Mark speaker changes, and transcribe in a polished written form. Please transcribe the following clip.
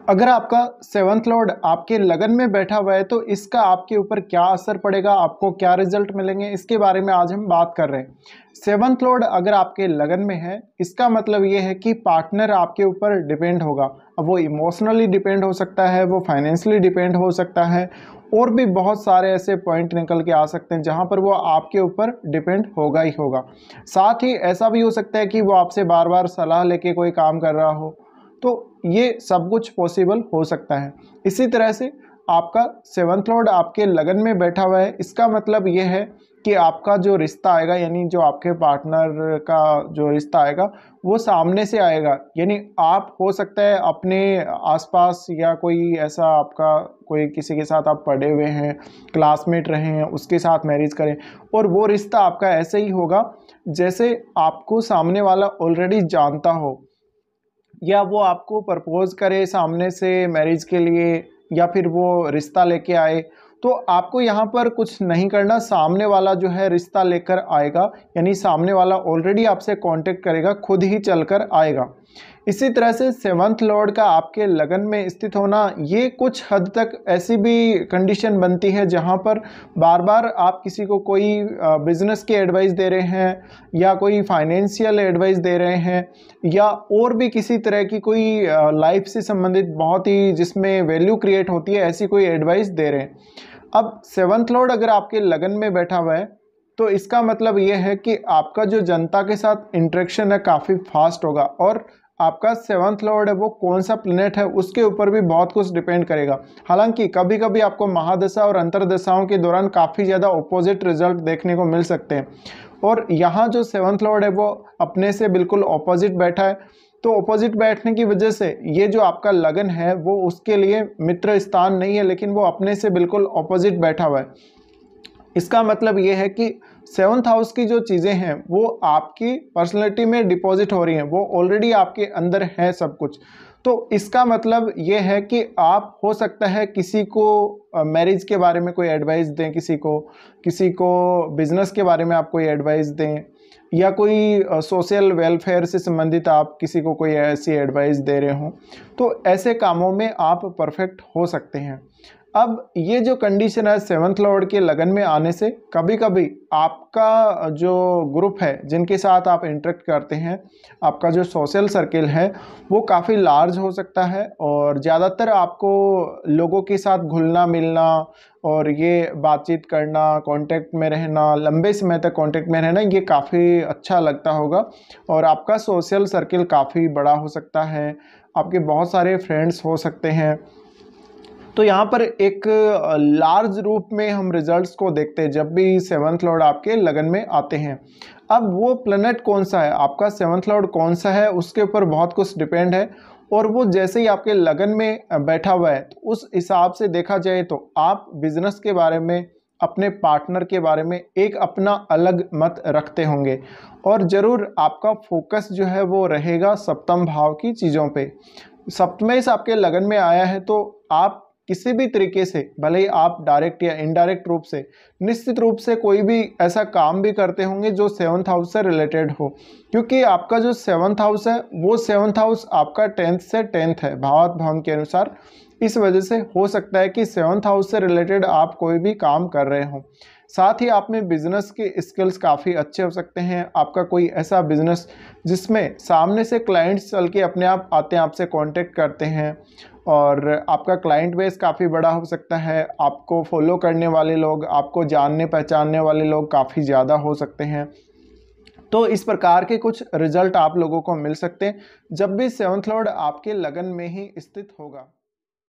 Speaker 1: अगर आपका seventh Lord आपके लगन में बैठा हुआ है तो इसका आपके ऊपर क्या असर पड़ेगा, आपको क्या रिजल्ट मिलेंगे, इसके बारे में आज हम बात कर रहे हैं। सेवंथ लॉर्ड अगर आपके लगन में है, इसका मतलब ये है कि पार्टनर आपके ऊपर डिपेंड होगा। अब वो इमोशनली डिपेंड हो सकता है, वो फाइनेंशियली डिपेंड हो सकता है, और भी बहुत सारे ऐसे पॉइंट निकल के आ सकते हैं जहाँ पर वो आपके ऊपर डिपेंड होगा ही होगा। साथ ही ऐसा भी हो सकता है कि वो आपसे बार बार सलाह लेके कोई काम कर रहा हो, तो ये सब कुछ पॉसिबल हो सकता है। इसी तरह से आपका सेवंथ लॉर्ड आपके लगन में बैठा हुआ है, इसका मतलब ये है कि आपका जो रिश्ता आएगा, यानी जो आपके पार्टनर का जो रिश्ता आएगा वो सामने से आएगा। यानी आप हो सकता है अपने आसपास या कोई ऐसा आपका कोई किसी के साथ आप पढ़े हुए हैं, क्लासमेट रहे हैं, उसके साथ मैरिज करें, और वो रिश्ता आपका ऐसे ही होगा जैसे आपको सामने वाला ऑलरेडी जानता हो, या वो आपको प्रपोज करे सामने से मैरिज के लिए, या फिर वो रिश्ता लेके आए। तो आपको यहाँ पर कुछ नहीं करना, सामने वाला जो है रिश्ता लेकर आएगा, यानी सामने वाला ऑलरेडी आपसे कांटेक्ट करेगा, खुद ही चलकर आएगा। इसी तरह से सेवंथ लॉर्ड का आपके लगन में स्थित होना, ये कुछ हद तक ऐसी भी कंडीशन बनती है जहाँ पर बार बार आप किसी को कोई बिजनेस की एडवाइस दे रहे हैं, या कोई फाइनेंशियल एडवाइस दे रहे हैं, या और भी किसी तरह की कोई लाइफ से संबंधित बहुत ही जिसमें वैल्यू क्रिएट होती है, ऐसी कोई एडवाइस दे रहे हैं। अब सेवंथ लॉर्ड अगर आपके लगन में बैठा हुआ है तो इसका मतलब ये है कि आपका जो जनता के साथ इंटरेक्शन है काफ़ी फास्ट होगा, और आपका सेवंथ लॉर्ड है वो कौन सा प्लेनेट है उसके ऊपर भी बहुत कुछ डिपेंड करेगा। हालांकि कभी कभी आपको महादशा और अंतरदशाओं के दौरान काफ़ी ज़्यादा ऑपोजिट रिजल्ट देखने को मिल सकते हैं, और यहाँ जो सेवंथ लॉर्ड है वो अपने से बिल्कुल ऑपोजिट बैठा है। तो ऑपोजिट बैठने की वजह से ये जो आपका लगन है वो उसके लिए मित्र स्थान नहीं है, लेकिन वो अपने से बिल्कुल ऑपोजिट बैठा हुआ है। इसका मतलब ये है कि सेवंथ हाउस की जो चीज़ें हैं वो आपकी पर्सनैलिटी में डिपॉजिट हो रही हैं, वो ऑलरेडी आपके अंदर है सब कुछ। तो इसका मतलब ये है कि आप हो सकता है किसी को मैरिज के बारे में कोई एडवाइस दें, किसी को बिजनेस के बारे में आप कोई एडवाइस दें, या कोई सोशल वेलफेयर से संबंधित आप किसी को कोई ऐसी एडवाइस दे रहे हों, तो ऐसे कामों में आप परफेक्ट हो सकते हैं। अब ये जो कंडीशन है सेवंथ लॉर्ड के लगन में आने से, कभी कभी आपका जो ग्रुप है जिनके साथ आप इंटरेक्ट करते हैं, आपका जो सोशल सर्किल है वो काफ़ी लार्ज हो सकता है, और ज़्यादातर आपको लोगों के साथ घुलना मिलना और ये बातचीत करना, कांटेक्ट में रहना, लंबे समय तक कांटेक्ट में रहना, ये काफ़ी अच्छा लगता होगा, और आपका सोशल सर्किल काफ़ी बड़ा हो सकता है, आपके बहुत सारे फ्रेंड्स हो सकते हैं। तो यहाँ पर एक लार्ज रूप में हम रिजल्ट्स को देखते हैं जब भी सेवंथ लॉर्ड आपके लगन में आते हैं। अब वो प्लैनेट कौन सा है, आपका सेवंथ लॉर्ड कौन सा है, उसके ऊपर बहुत कुछ डिपेंड है, और वो जैसे ही आपके लगन में बैठा हुआ है तो उस हिसाब से देखा जाए तो आप बिजनेस के बारे में, अपने पार्टनर के बारे में एक अपना अलग मत रखते होंगे, और ज़रूर आपका फोकस जो है वो रहेगा सप्तम भाव की चीज़ों पे। सप्तमें से आपके लगन में आया है तो आप किसी भी तरीके से, भले ही आप डायरेक्ट या इनडायरेक्ट रूप से, निश्चित रूप से कोई भी ऐसा काम भी करते होंगे जो सेवंथ हाउस से रिलेटेड हो, क्योंकि आपका जो सेवंथ हाउस है वो सेवंथ हाउस आपका 10th से 10th है भावार्थ भवन के अनुसार। इस वजह से हो सकता है कि सेवंथ हाउस से रिलेटेड आप कोई भी काम कर रहे हो। साथ ही आप में बिजनेस के स्किल्स काफ़ी अच्छे हो सकते हैं। आपका कोई ऐसा बिजनेस जिसमें सामने से क्लाइंट्स चल के अपने आप आते हैं, आपसे कांटेक्ट करते हैं, और आपका क्लाइंट बेस काफ़ी बड़ा हो सकता है, आपको फॉलो करने वाले लोग, आपको जानने पहचानने वाले लोग काफ़ी ज़्यादा हो सकते हैं। तो इस प्रकार के कुछ रिजल्ट आप लोगों को मिल सकते हैं जब भी सेवंथ लॉर्ड आपके लगन में ही स्थित होगा।